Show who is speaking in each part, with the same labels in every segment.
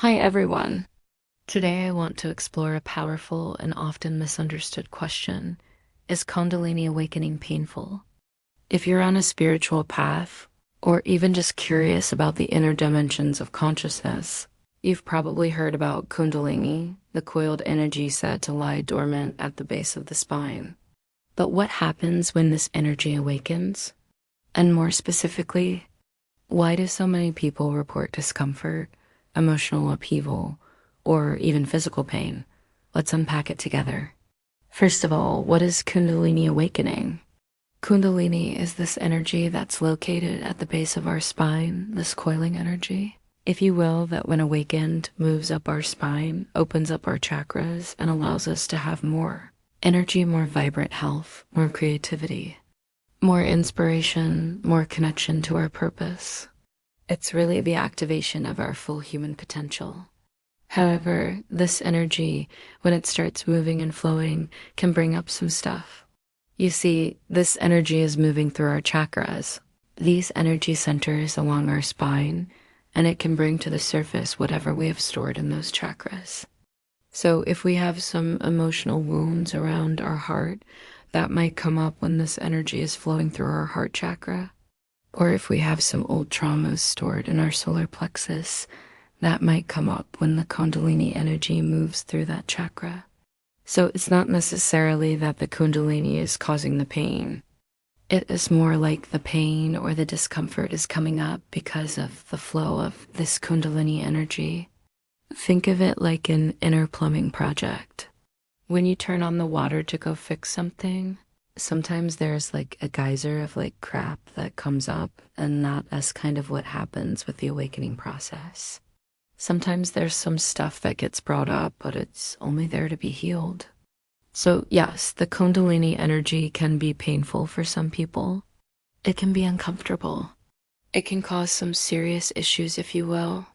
Speaker 1: Hi everyone. Today I want to explore a powerful and often misunderstood question. Is Kundalini awakening painful? If you're on a spiritual path, or even just curious about the inner dimensions of consciousness, you've probably heard about Kundalini, the coiled energy said to lie dormant at the base of the spine. But what happens when this energy awakens? And more specifically, why do so many people report discomfort, emotional upheaval, or even physical pain? Let's unpack it together. First of all, what is Kundalini awakening? Kundalini is this energy that's located at the base of our spine, this coiling energy, if you will, that when awakened moves up our spine, opens up our chakras, and allows us to have more energy, more vibrant health, more creativity, more inspiration, more connection to our purpose. It's really the activation of our full human potential. However, this energy, when it starts moving and flowing, can bring up some stuff. You see, this energy is moving through our chakras, these energy centers along our spine, and it can bring to the surface whatever we have stored in those chakras. So if we have some emotional wounds around our heart, that might come up when this energy is flowing through our heart chakra. Or if we have some old traumas stored in our solar plexus, that might come up when the Kundalini energy moves through that chakra. So it's not necessarily that the Kundalini is causing the pain. It is more like the pain or the discomfort is coming up because of the flow of this Kundalini energy. Think of it like an inner plumbing project. When you turn on the water to go fix something, sometimes there's like a geyser of like crap that comes up, and that is kind of what happens with the awakening process. Sometimes there's some stuff that gets brought up, but it's only there to be healed. So yes, the Kundalini energy can be painful for some people. It can be uncomfortable. It can cause some serious issues, if you will.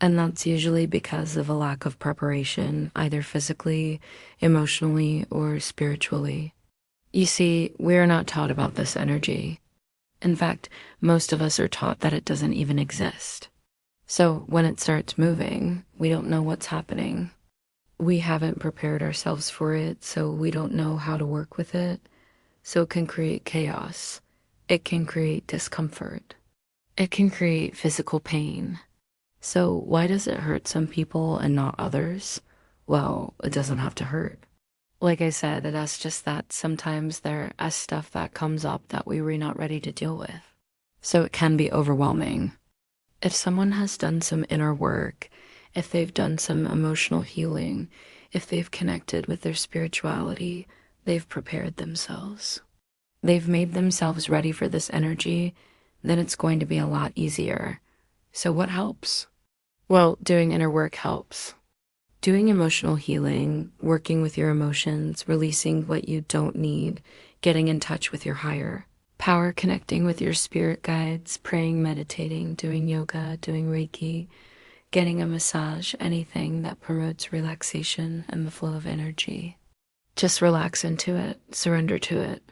Speaker 1: And that's usually because of a lack of preparation, either physically, emotionally, or spiritually. You see, we're not taught about this energy. In fact, most of us are taught that it doesn't even exist. So when it starts moving, we don't know what's happening. We haven't prepared ourselves for it, so we don't know how to work with it. So it can create chaos. It can create discomfort. It can create physical pain. So why does it hurt some people and not others? Well, it doesn't have to hurt. Like I said, it is just that sometimes there is stuff that comes up that we were not ready to deal with. So it can be overwhelming. If someone has done some inner work, if they've done some emotional healing, if they've connected with their spirituality, they've prepared themselves. They've made themselves ready for this energy, then it's going to be a lot easier. So what helps? Well, doing inner work helps. Doing emotional healing, working with your emotions, releasing what you don't need, getting in touch with your higher power, connecting with your spirit guides, praying, meditating, doing yoga, doing Reiki, getting a massage, anything that promotes relaxation and the flow of energy. Just relax into it, surrender to it,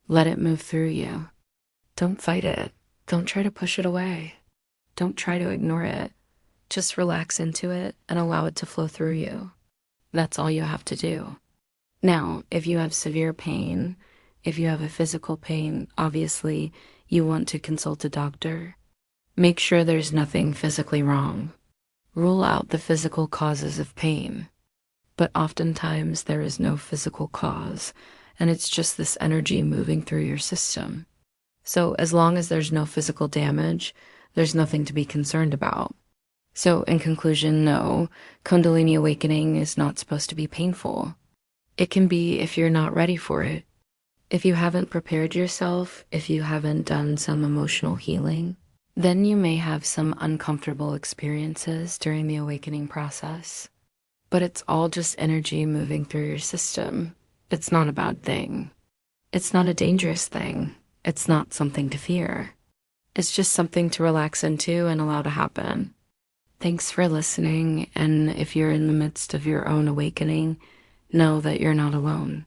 Speaker 1: let it move through you. Don't fight it. Don't try to push it away. Don't try to ignore it. Just relax into it and allow it to flow through you. That's all you have to do. Now, if you have severe pain, if you have a physical pain, obviously you want to consult a doctor. Make sure there's nothing physically wrong. Rule out the physical causes of pain. But oftentimes there is no physical cause, and it's just this energy moving through your system. So as long as there's no physical damage, there's nothing to be concerned about. So in conclusion, no, Kundalini awakening is not supposed to be painful. It can be if you're not ready for it. If you haven't prepared yourself, if you haven't done some emotional healing, then you may have some uncomfortable experiences during the awakening process. But it's all just energy moving through your system. It's not a bad thing. It's not a dangerous thing. It's not something to fear. It's just something to relax into and allow to happen. Thanks for listening, and if you're in the midst of your own awakening, know that you're not alone.